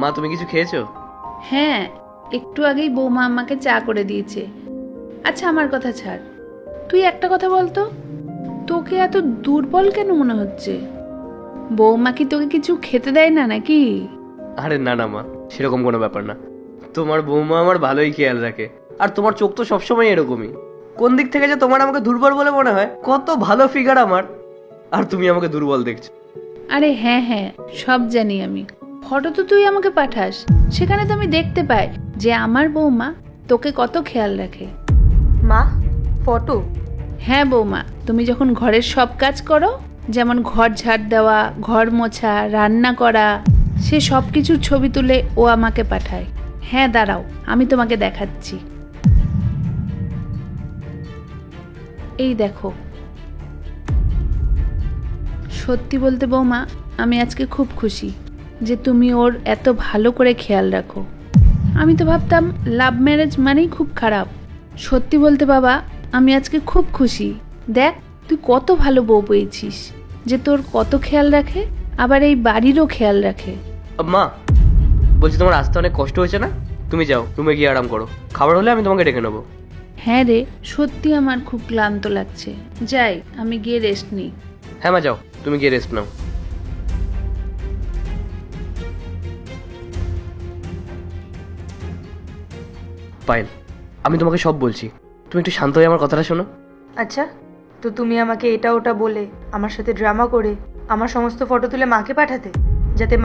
মা তুমি কিছু খেয়েছো? হ্যাঁ, একটু আগেই বৌমা আমাকে চা করে দিয়েছে। আচ্ছা আমার কথা ছাড়, তুই একটা কথা বলতো, তোকে এত দুর্বল কেন মনে হচ্ছে? বৌমা কি তোকে কিছু খেতে দেয় না নাকি? আরে না না মা, সেরকম কোনো ব্যাপার না। তোমার বৌমা আমার ভালোই খেয়াল রাখে। আর তোমার চোখ তো সবসময় এরকমই। কোন দিক থেকে যে তোমার আমাকে দুর্বল বলে মনে হয়? কত ভালো ফিগার আমার, আর তুমি আমাকে দুর্বল দেখছো। আরে হ্যাঁ হ্যাঁ, সব জানি আমি। ফটো তো তুই আমাকে পাঠাস, সেখানে তো আমি দেখতে পাই যে আমার বৌমা তোকে কত খেয়াল রাখে। মা, ফটো? হ্যাঁ বৌমা, তুমি যখন ঘরের সব কাজ করো, যেমন ঘর ঝাড় দেওয়া, ঘর মোছা, রান্না করা, সে সব কিছুর ছবি তুলে ও আমাকে পাঠায়। হ্যাঁ দাঁড়াও, আমি তোমাকে দেখাচ্ছি। এই দেখো। সত্যি বলতে বৌমা, আমি আজকে খুব খুশি যে তুমি ওর এত ভালো করে খেয়াল রাখো। আমি তো ভাবতাম লাভ ম্যারেজ মানেই খুব খারাপ। সত্যি বলতে বাবা, আমি আজকে খুব খুশি। দেখ তুই কত ভালো বউ পেয়েছিস, যে তোর কত খেয়াল রাখে, আবার এই বাড়িরও খেয়াল রাখে। মা বলছি, তোমার আসতে অনেক কষ্ট হয়েছে না? তুমি যাও, তুমি গিয়ে আরাম করো। খাবার হলে আমি তোমাকে ডেকে নেবো। হ্যাঁ রে, সত্যি আমার খুব ক্লান্ত লাগছে। যাই, আমি গিয়ে রেস্ট নিই। হ্যাঁ মা, যাও, তুমি গিয়ে রেস্ট নাও। পায়েল, আমি তোমাকে সব বলছি, তুমি একটু শান্ত হয়ে আমার কথাটা শোনো। আচ্ছা, তো তুমি আমাকে এটা ওটা বলে, আমার সাথে ড্রামা করে, আমার সমস্ত ফটো তুলে মাকে পাঠাতে, যাতে মা